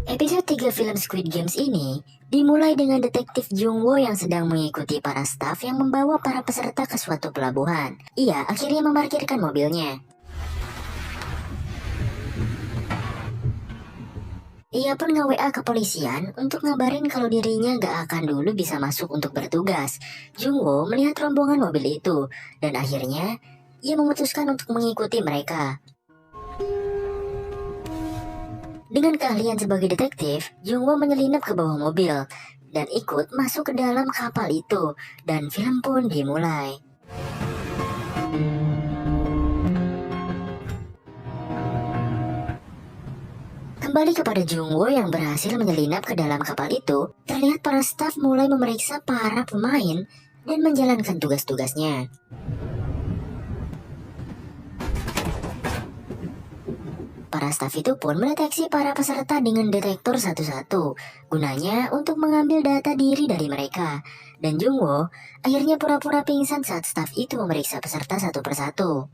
Episode 3 film Squid Games ini dimulai dengan detektif Jungwoo yang sedang mengikuti para staf yang membawa para peserta ke suatu pelabuhan. Ia akhirnya memarkirkan mobilnya. Ia pun nge-WA ke polisian untuk ngabarin kalau dirinya gak akan dulu bisa masuk untuk bertugas. Jungwoo melihat rombongan mobil itu, dan akhirnya ia memutuskan untuk mengikuti mereka. Dengan keahlian sebagai detektif, Jungwoo menyelinap ke bawah mobil dan ikut masuk ke dalam kapal itu, dan film pun dimulai. Kembali kepada Jungwoo yang berhasil menyelinap ke dalam kapal itu, terlihat para staf mulai memeriksa para pemain dan menjalankan tugas-tugasnya. Para staf itu pun mendeteksi para peserta dengan detektor satu-satu, gunanya untuk mengambil data diri dari mereka. Dan Jungwoo akhirnya pura-pura pingsan saat staf itu memeriksa peserta satu persatu.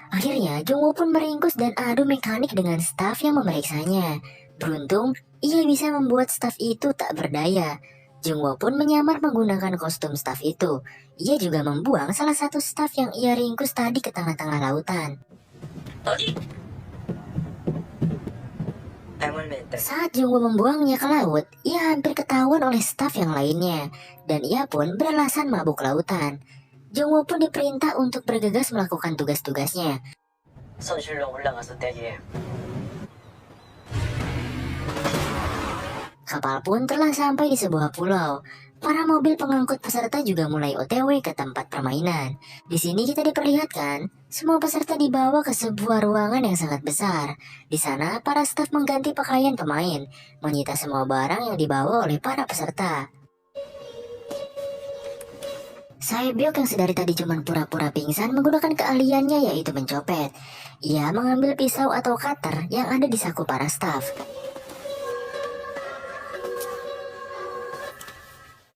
Akhirnya Jungwoo pun meringkus dan adu mekanik dengan staf yang memeriksanya. Beruntung, ia bisa membuat staf itu tak berdaya. Jungwoo pun menyamar menggunakan kostum staf itu. Ia juga membuang salah satu staf yang ia ringkus tadi ke tengah-tengah lautan. Saat Jungwoo membuangnya ke laut, ia hampir ketahuan oleh staf yang lainnya, dan ia pun beralasan mabuk lautan. Jungwoo pun diperintah untuk bergegas melakukan tugas-tugasnya. Kapal pun telah sampai di sebuah pulau. Para mobil pengangkut peserta juga mulai OTW ke tempat permainan. Di sini kita diperlihatkan, semua peserta dibawa ke sebuah ruangan yang sangat besar. Di sana, para staf mengganti pakaian pemain, menyita semua barang yang dibawa oleh para peserta. Saebyok yang sedari tadi cuma pura-pura pingsan menggunakan keahliannya yaitu mencopet. Ia mengambil pisau atau cutter yang ada di saku para staf.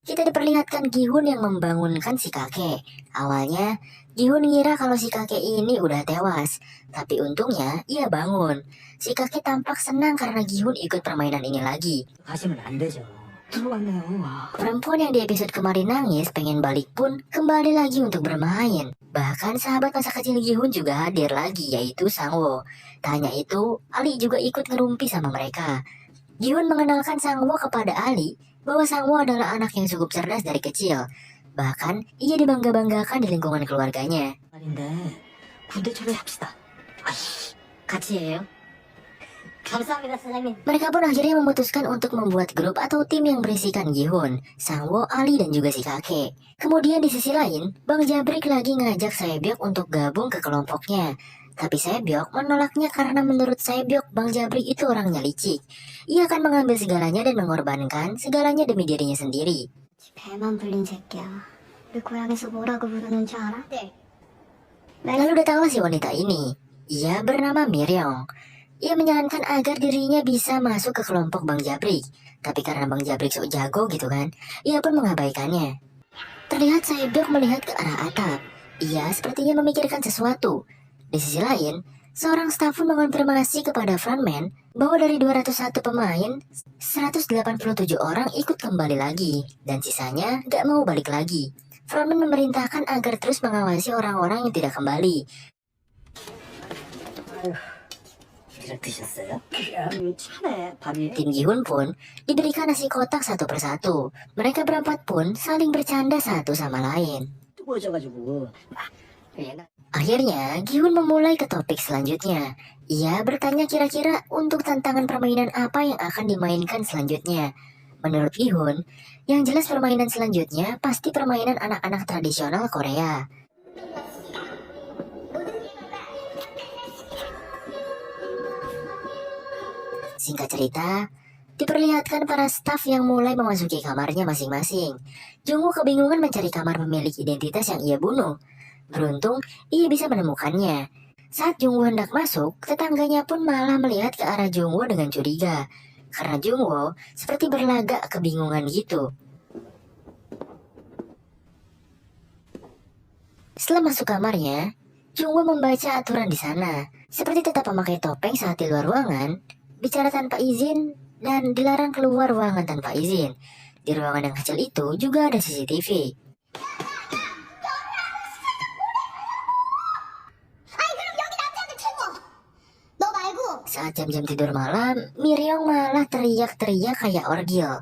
Kita diperlihatkan Gi-hun yang membangunkan si kakek. Awalnya, Gi-hun ngira kalau si kakek ini udah tewas. Tapi untungnya, ia bangun. Si kakek tampak senang karena Gi-hun ikut permainan ini lagi. Perempuan yang di episode kemarin nangis pengen balik pun kembali lagi untuk bermain. Bahkan sahabat masa kecil Gi-hun juga hadir lagi, yaitu Sang-woo. Tak hanya itu, Ali juga ikut ngerumpi sama mereka. Gi-hun mengenalkan Sang-woo kepada Ali bahwa Sang-woo adalah anak yang cukup cerdas dari kecil. Bahkan, ia dibangga-banggakan di lingkungan keluarganya. Mereka pun akhirnya memutuskan untuk membuat grup atau tim yang berisikan Gi-hun, Sang-woo, Ali, dan juga si kakek. Kemudian di sisi lain, Bang Jabrik lagi ngajak Saebyok untuk gabung ke kelompoknya. Tapi Saebyok menolaknya karena menurut Saebyok, Bang Jabrik itu orangnya licik. Ia akan mengambil segalanya dan mengorbankan segalanya demi dirinya sendiri. Lalu datanglah si wanita ini. Ia bernama Miryong. Ia menyarankan agar dirinya bisa masuk ke kelompok Bang Jabrik. Tapi karena Bang Jabrik sok jago gitu kan, ia pun mengabaikannya. Terlihat Saebyok melihat ke arah atap. Ia sepertinya memikirkan sesuatu. Di sisi lain, seorang staf pun mengonfirmasi kepada frontman bahwa dari 201 pemain, 187 orang ikut kembali lagi, dan sisanya gak mau balik lagi. Frontman memerintahkan agar terus mengawasi orang-orang yang tidak kembali. Tim Gi-hun pun diberikan nasi kotak satu persatu. Mereka berempat pun saling bercanda satu sama lain. Akhirnya, Gi-hun memulai ke topik selanjutnya. Ia bertanya kira-kira untuk tantangan permainan apa yang akan dimainkan selanjutnya. Menurut Gi-hun, yang jelas permainan selanjutnya pasti permainan anak-anak tradisional Korea. Singkat cerita, diperlihatkan para staf yang mulai memasuki kamarnya masing-masing. Jungwoo kebingungan mencari kamar pemilik identitas yang ia bunuh. Beruntung, ia bisa menemukannya. Saat Jungwoo hendak masuk, tetangganya pun malah melihat ke arah Jungwoo dengan curiga. Karena Jungwoo seperti berlagak kebingungan gitu. Setelah masuk kamarnya, Jungwoo membaca aturan di sana. seperti tetap memakai topeng saat di luar ruangan, bicara tanpa izin, dan dilarang keluar ruangan tanpa izin. Di ruangan yang kecil itu juga ada CCTV. Saat jam-jam tidur malam, Miryong malah teriak-teriak kayak orgil.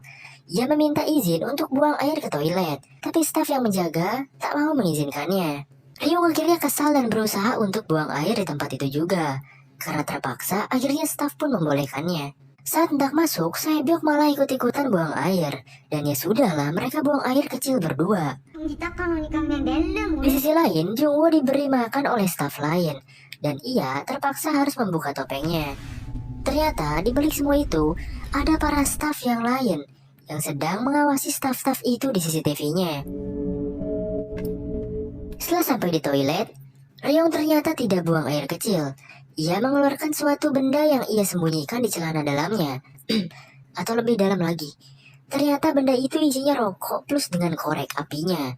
Ia meminta izin untuk buang air ke toilet, tapi staf yang menjaga tak mau mengizinkannya. Ryung akhirnya kesal dan berusaha untuk buang air di tempat itu juga. Karena terpaksa, akhirnya staf pun membolehkannya. Saat hendak masuk, Saebyok malah ikut-ikutan buang air. Dan ya sudahlah, mereka buang air kecil berdua. Di sisi lain, Jungwoo diberi makan oleh staf lain. Dan ia terpaksa harus membuka topengnya. Ternyata di balik semua itu, ada para staf yang lain yang sedang mengawasi staf-staf itu di CCTV-nya. Setelah sampai di toilet, Ryong ternyata tidak buang air kecil. Ia mengeluarkan suatu benda yang ia sembunyikan di celana dalamnya. Atau lebih dalam lagi, ternyata benda itu isinya rokok plus dengan korek apinya.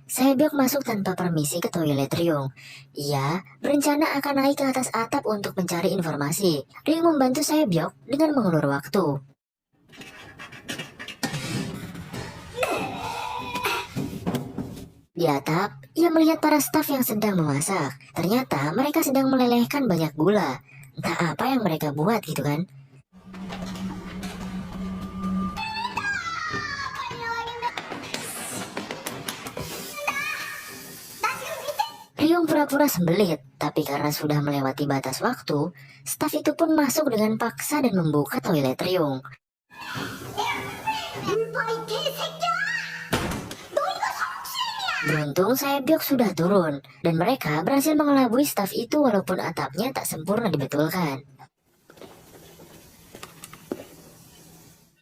Saebyok masuk tanpa permisi ke toilet Ryong. Ia berencana akan naik ke atas atap untuk mencari informasi. Ryong membantu Saebyok dengan mengulur waktu. Di atap, ia melihat para staf yang sedang memasak. Ternyata mereka sedang melelehkan banyak gula. Entah apa yang mereka buat gitu kan. Ryung pura-pura sembelit, tapi karena sudah melewati batas waktu, staf itu pun masuk dengan paksa dan membuka toilet Ryung. Beruntung Saebyok sudah turun, dan mereka berhasil mengelabui staf itu walaupun atapnya tak sempurna dibetulkan.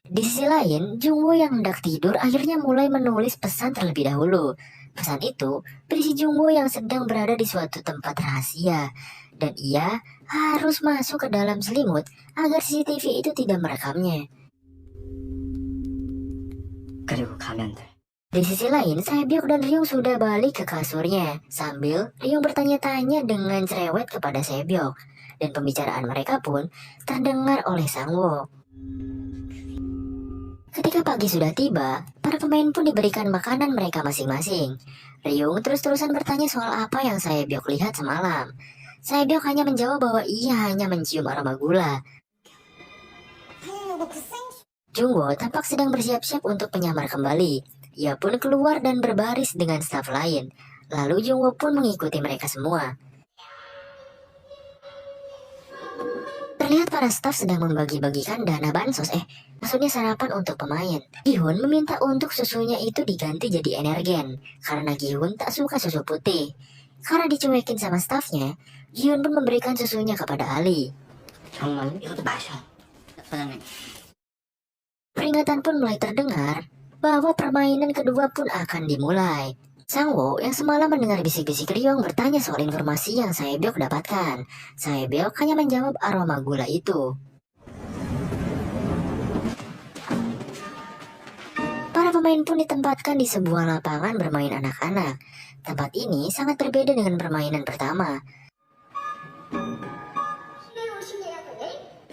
Di sisi lain, Jungwoo yang hendak tidur akhirnya mulai menulis pesan terlebih dahulu. Pesan itu berisi Jungwoo yang sedang berada di suatu tempat rahasia, dan ia harus masuk ke dalam selimut agar CCTV itu tidak merekamnya. 그리고 가면 돼. Di sisi lain, Saebyok dan Ryung sudah balik ke kasurnya, sambil Ryung bertanya-tanya dengan cerewet kepada Saebyok, dan pembicaraan mereka pun terdengar oleh Sangwoo. Ketika pagi sudah tiba, para pemain pun diberikan makanan mereka masing-masing. Ryung terus-terusan bertanya soal apa yang Saebyok lihat semalam. Saebyok hanya menjawab bahwa ia hanya mencium aroma gula. Jungwoo tampak sedang bersiap-siap untuk menyamar kembali. Ia pun keluar dan berbaris dengan staf lain. Lalu Jungwoo pun mengikuti mereka semua. Terlihat para staf sedang membagi-bagikan dana bansos, maksudnya sarapan untuk pemain. Gi-hun meminta untuk susunya itu diganti jadi energen, karena Gi-hun tak suka susu putih. Karena dicuekin sama stafnya, Gi-hun pun memberikan susunya kepada Ali. 정말 이것도 마셔. 사장님. Peringatan pun mulai terdengar bahwa permainan kedua pun akan dimulai. Sangwoo yang semalam mendengar bisik-bisik Ryong bertanya soal informasi yang Saebyok dapatkan. Saebyok hanya menjawab aroma gula itu. Para pemain pun ditempatkan di sebuah lapangan bermain anak-anak. Tempat ini sangat berbeda dengan permainan pertama.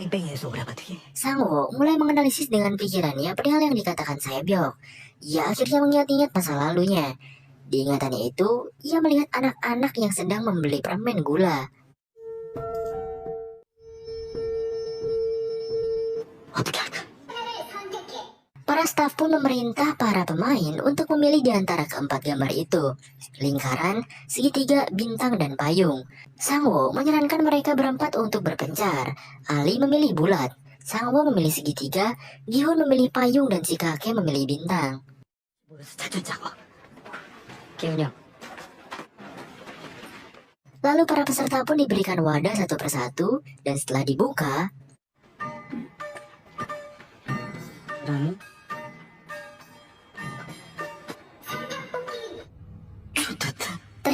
뺑뺑이에서 오라버티게. Sangwoo mulai menganalisis dengan pikirannya perihal yang dikatakan Saebyok. Ia akhirnya mengingat-ingat masa lalunya. Di ingatannya itu, ia melihat anak-anak yang sedang membeli permen gula. 어떻게 할까? Para staf pun memerintah para pemain untuk memilih di antara keempat gambar itu. Lingkaran, segitiga, bintang, dan payung. Sangwoo menyarankan mereka berempat untuk berpencar. Ali memilih bulat. Sangwoo memilih segitiga, Gi-hun memilih payung, dan si kakek memilih bintang. 모여서 찾아자고. 기훈이 형. Lalu para peserta pun diberikan wadah satu persatu, dan setelah dibuka, 그다음에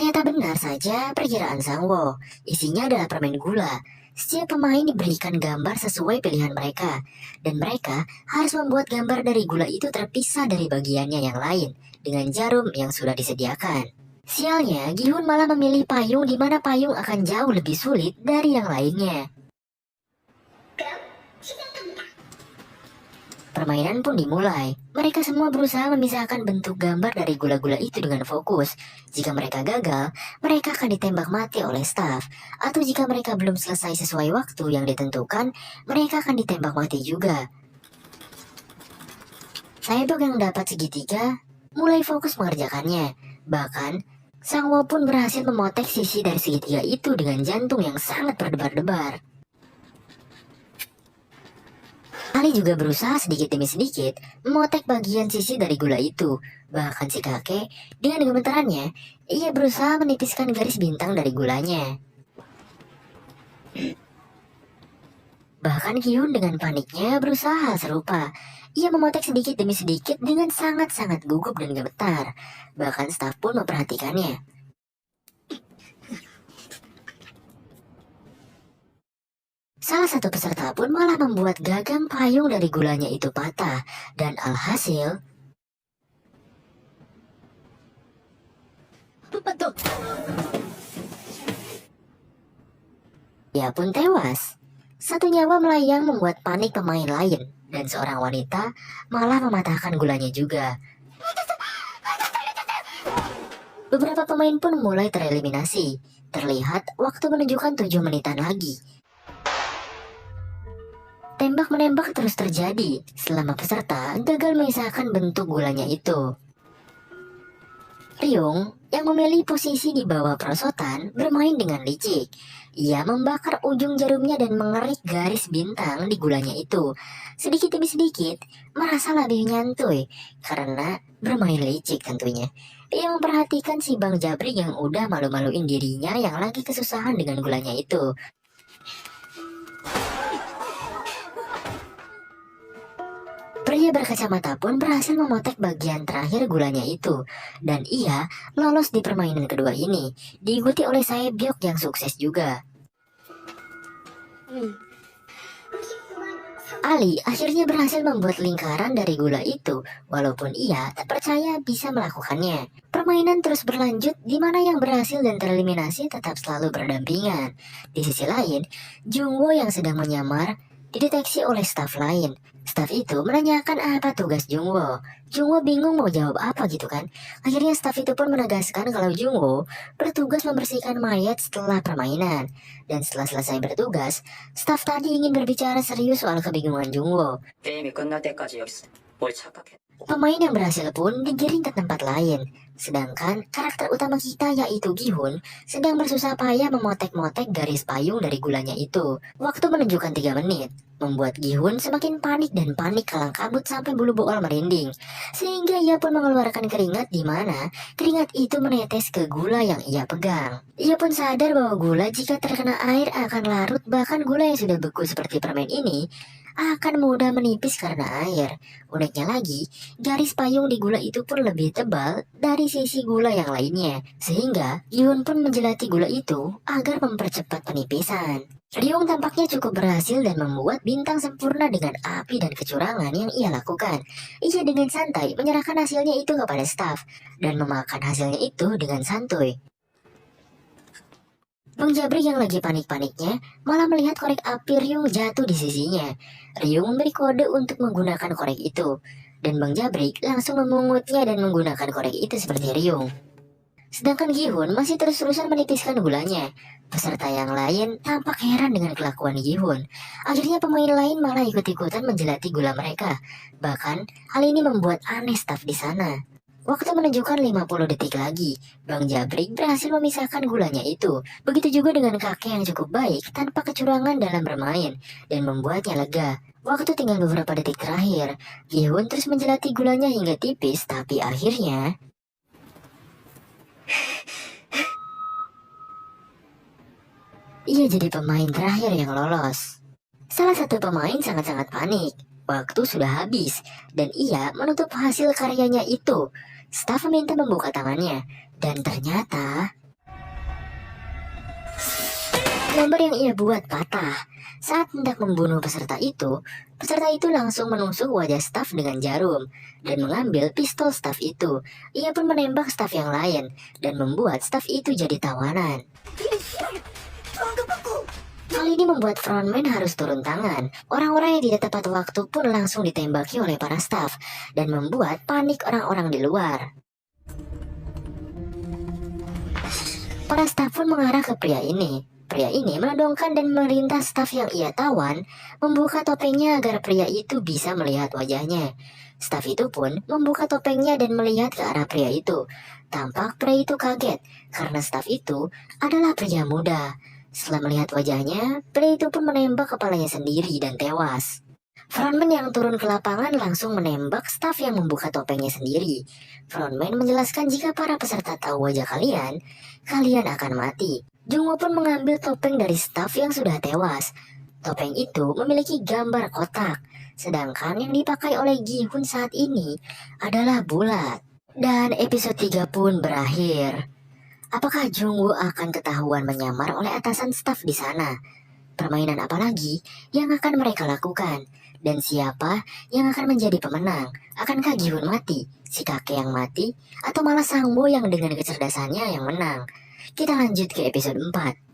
ternyata benar saja perkiraan Sangwoo. Isinya adalah permen gula. Setiap pemain diberikan gambar sesuai pilihan mereka, dan mereka harus membuat gambar dari gula itu terpisah dari bagiannya yang lain dengan jarum yang sudah disediakan. Sialnya, Gihun malah memilih payung di mana payung akan jauh lebih sulit dari yang lainnya. Permainan pun dimulai. Mereka semua berusaha memisahkan bentuk gambar dari gula-gula itu dengan fokus. Jika mereka gagal, mereka akan ditembak mati oleh staf. Atau jika mereka belum selesai sesuai waktu yang ditentukan, mereka akan ditembak mati juga. Saebok yang dapat segitiga mulai fokus mengerjakannya. Bahkan, Sang Wo pun berhasil memotek sisi dari segitiga itu dengan jantung yang sangat berdebar-debar. Ali juga berusaha sedikit demi sedikit memotek bagian sisi dari gula itu. Bahkan si kakek, dengan gemetarannya, ia berusaha menipiskan garis bintang dari gulanya. Bahkan Hyun dengan paniknya berusaha serupa. Ia memotek sedikit demi sedikit dengan sangat-sangat gugup dan gemetar. Bahkan staf pun memperhatikannya. Salah satu peserta pun malah membuat gagang payung dari gulanya itu patah. Dan alhasil, Betul. ia pun tewas. Satu nyawa melayang membuat panik pemain lain. Dan seorang wanita malah mematahkan gulanya juga. Beberapa pemain pun mulai tereliminasi. Terlihat waktu menunjukkan 7 menitan lagi. Tembak-menembak terus terjadi selama peserta gagal mengisahkan bentuk gulanya itu. Ryung yang memilih posisi di bawah perosotan bermain dengan licik. Ia membakar ujung jarumnya dan mengerik garis bintang di gulanya itu. Sedikit demi sedikit merasa lebih nyantuy karena bermain licik tentunya. Ia memperhatikan si Bang Jabrik yang udah malu-maluin dirinya yang lagi kesusahan dengan gulanya itu. Pria berkacamata pun berhasil memotek bagian terakhir gulanya itu, dan ia lolos di permainan kedua ini, diikuti oleh Saebyok yang sukses juga. Ali akhirnya berhasil membuat lingkaran dari gula itu, walaupun ia tak percaya bisa melakukannya. Permainan terus berlanjut di mana yang berhasil dan tereliminasi tetap selalu berdampingan. Di sisi lain, Jungwoo yang sedang menyamar dideteksi oleh staf lain. Staf itu menanyakan apa tugas Jungwoo. Jungwoo bingung mau jawab apa gitu kan. Akhirnya staf itu pun menegaskan kalau Jungwoo bertugas membersihkan mayat setelah permainan. Dan setelah selesai bertugas, staf tadi ingin berbicara serius soal kebingungan Jungwoo. ゲーム끝날 때까지 여기 있어. 뭘 착각해. Pemain yang berhasil pun digiring ke tempat lain. Sedangkan karakter utama kita yaitu Gihun sedang bersusah payah memotek-motek garis payung dari gulanya itu. Waktu menunjukkan 3 menit, membuat Gihun semakin panik dan panik kalang kabut sampai bulu bool merinding. Sehingga ia pun mengeluarkan keringat di mana keringat itu menetes ke gula yang ia pegang. Ia pun sadar bahwa gula jika terkena air akan larut, bahkan gula yang sudah beku seperti permen ini akan mudah menipis karena air. Uniknya lagi, garis payung di gula itu pun lebih tebal dari sisi gula yang lainnya. Sehingga, Hyun pun menjelati gula itu agar mempercepat penipisan. Ryung tampaknya cukup berhasil dan membuat bintang sempurna dengan api dan kecurangan yang ia lakukan. Ia dengan santai menyerahkan hasilnya itu kepada staf dan memakan hasilnya itu dengan santuy. Bang Jabrik yang lagi panik-paniknya malah melihat korek api Ryung jatuh di sisinya. Ryung memberi kode untuk menggunakan korek itu, dan Bang Jabrik langsung memungutnya dan menggunakan korek itu seperti Ryung. Sedangkan Gihun masih terus-terusan menipiskan gulanya. Peserta yang lain tampak heran dengan kelakuan Gihun. Akhirnya pemain lain malah ikut-ikutan menjelati gula mereka. Bahkan hal ini membuat aneh staf di sana. Waktu menunjukkan 50 detik lagi, Bang Jabrik berhasil memisahkan gulanya itu. Begitu juga dengan kakek yang cukup baik tanpa kecurangan dalam bermain, dan membuatnya lega. Waktu tinggal beberapa detik terakhir, Gihun terus menjelati gulanya hingga tipis, tapi akhirnya... ia jadi pemain terakhir yang lolos. Salah satu pemain sangat-sangat panik. Waktu sudah habis, dan ia menutup hasil karyanya itu. Staf meminta membuka tangannya, dan ternyata Nomor yang ia buat patah. Saat hendak membunuh peserta itu langsung menusuk wajah staf dengan jarum dan mengambil pistol staf itu. Ia pun menembak staf yang lain dan membuat staf itu jadi tawanan. Hal ini membuat frontman harus turun tangan. Orang-orang yang tidak tepat waktu pun langsung ditembaki oleh para staf dan membuat panik orang-orang di luar. Para staf pun mengarah ke pria ini. Pria ini menodongkan dan memerintah staf yang ia tawan membuka topengnya agar pria itu bisa melihat wajahnya. Staf itu pun membuka topengnya dan melihat ke arah pria itu. Tampak pria itu kaget karena staf itu adalah pria muda. Setelah melihat wajahnya, pria itu pun menembak kepalanya sendiri dan tewas. Frontman yang turun ke lapangan langsung menembak staf yang membuka topengnya sendiri. Frontman menjelaskan jika para peserta tahu wajah kalian, kalian akan mati. Jungwoo pun mengambil topeng dari staf yang sudah tewas. Topeng itu memiliki gambar kotak, sedangkan yang dipakai oleh Gi-hun saat ini adalah bulat. Dan episode 3 pun berakhir. Apakah Jungwoo akan ketahuan menyamar oleh atasan staf di sana? Permainan apa lagi yang akan mereka lakukan? Dan siapa yang akan menjadi pemenang? Akankah Gi-hun mati, si kakek yang mati, atau malah Sang-woo yang dengan kecerdasannya yang menang? Kita lanjut ke episode 4.